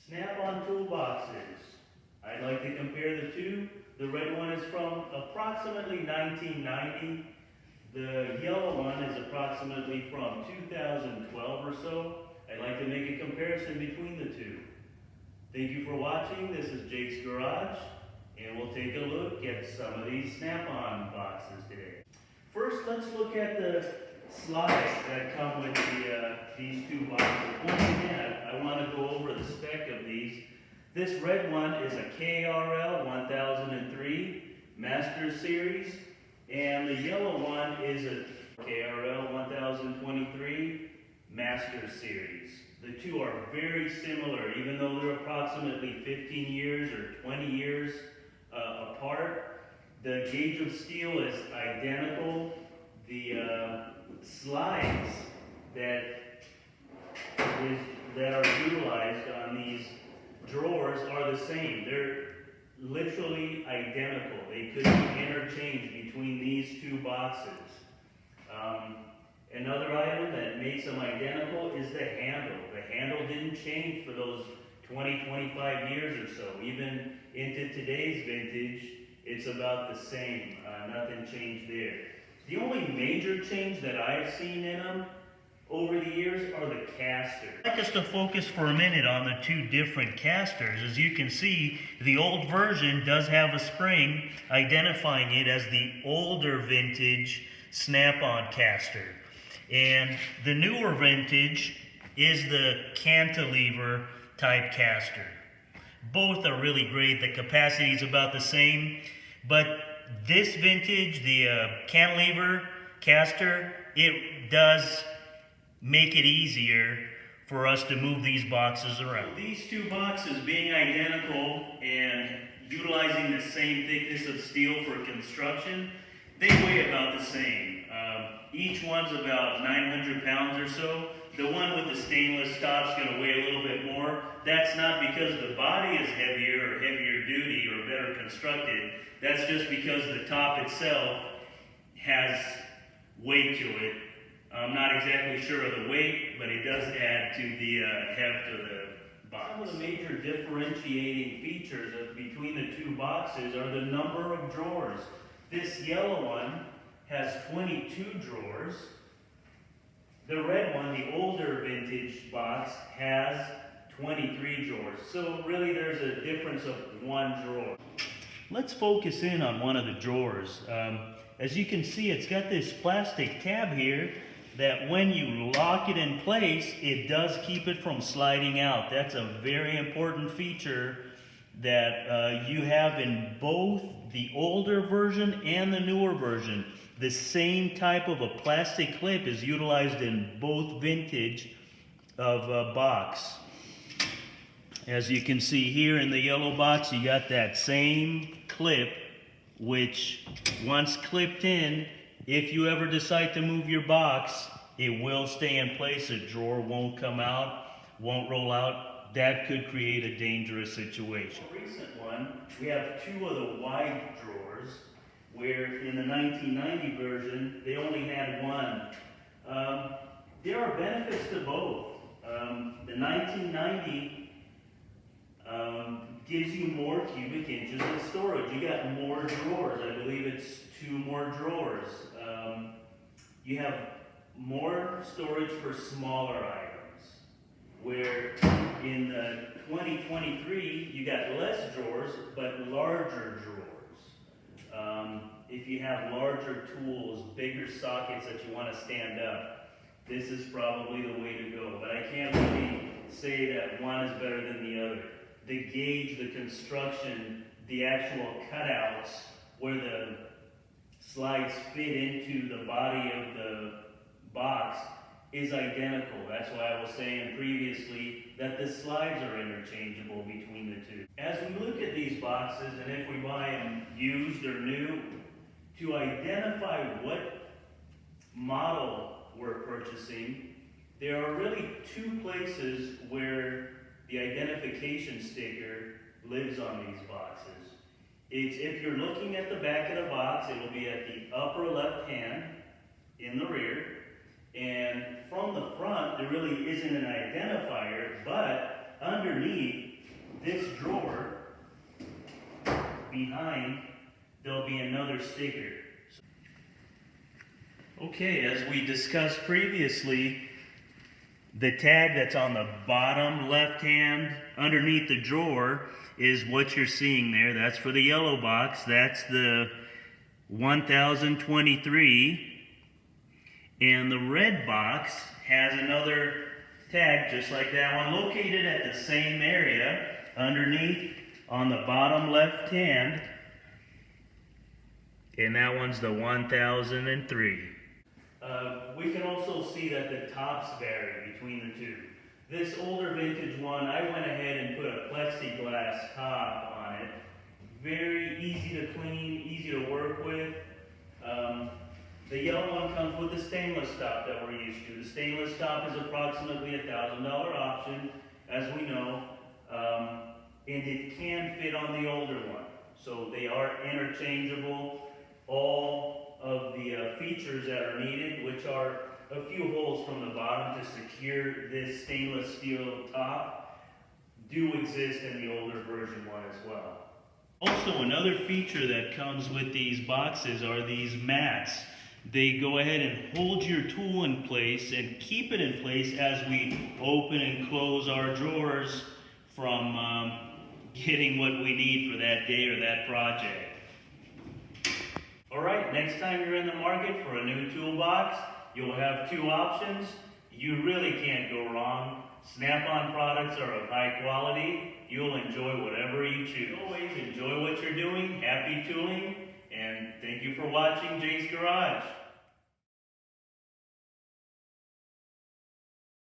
Snap-on toolboxes. I'd like to compare the two. The red one is from approximately 1990. The yellow one is approximately from 2012 or so. I'd like to make a comparison between the two. Thank you for watching. This is Jake's Garage, and we'll take a look at some of these Snap-on boxes today. First, let's look at the slides that come with these two boxes. Once again, I want to go over the spec of these. This red one is a KRL1003 Master Series, and the yellow one is a KRL1023 Master Series. The two are very similar, even though they're approximately 15 years or 20 years apart. The gauge of steel is identical. The slides that are utilized on these drawers are the same. They're literally identical. They could be interchanged between these two boxes. Another item that makes them identical is the handle. The handle didn't change for those 20, 25 years or so. Even into today's vintage, it's about the same. Nothing changed there. The only major change that I've seen in them over the years are the casters. I'd like us to focus for a minute on the two different casters. As you can see, the old version does have a spring identifying it as the older vintage Snap-on caster. And the newer vintage is the cantilever type caster. Both are really great. The capacity is about the same, but this vintage, the cantilever caster, it does make it easier for us to move these boxes around. These two boxes being identical and utilizing the same thickness of steel for construction, they weigh about the same. Each one's about 900 pounds or so. The one with the stainless top is going to weigh a little bit more. That's not because the body is heavier or heavier duty or better constructed. That's just because the top itself has weight to it. I'm not exactly sure of the weight, but it does add to the heft of the box. Some of the major differentiating features between the two boxes are the number of drawers. This yellow one has 22 drawers. The red one, the older vintage box, has 23 drawers. So really there's a difference of one drawer. Let's focus in on one of the drawers. As you can see, it's got this plastic tab here that when you lock it in place, it does keep it from sliding out. That's a very important feature that you have in both the older version and the newer version. The same type of a plastic clip is utilized in both vintage of box. As you can see here in the yellow box, you got that same clip, which once clipped in, if you ever decide to move your box, it will stay in place. A drawer won't come out, won't roll out. That could create a dangerous situation. The recent one, we have two of the wide drawers, where in the 1990 version, they only had one. There are benefits to both. The 1990 gives you more cubic inches of storage. You got more drawers. I believe it's 2 more drawers. You have more storage for smaller items, where in the 2023, you got less drawers, but larger drawers. If you have larger tools, bigger sockets that you want to stand up, this is probably the way to go. But I can't really say that one is better than the other. The gauge, the construction, the actual cutouts where the slides fit into the body of the box is identical. That's why I was saying previously that the slides are interchangeable between the two. As we look at these boxes, and if we buy them used or new, to identify what model we're purchasing, there are really 2 places where the identification sticker lives on these boxes. It's if you're looking at the back of the box, it will be at the upper left hand in the rear, and from the front there really isn't an identifier, but underneath this drawer behind, there'll be another sticker. Okay, as we discussed previously, the tag that's on the bottom left hand underneath the drawer is what you're seeing there. That's for the yellow box. That's the 1023. And the red box has another tag just like that one, located at the same area underneath on the bottom left hand. And that one's the 1003. We can also see that the tops vary between the two. This older vintage one, I went ahead and put a plexiglass top on it. Very easy to clean, easy to work with. The yellow one comes with the stainless top that we're used to. The stainless top is approximately a $1,000 option, as we know, and it can fit on the older one. So they are interchangeable. All of the features that are needed, which are a few holes from the bottom to secure this stainless steel top, do exist in the older version one as well. Also, another feature that comes with these boxes are these mats. They go ahead and hold your tool in place and keep it in place as we open and close our drawers from getting what we need for that day or that project. Alright, next time you're in the market for a new toolbox, you'll have two options. You really can't go wrong. Snap-on products are of high quality. You'll enjoy whatever you choose. Always enjoy what you're doing. Happy tooling. And thank you for watching Jay's Garage.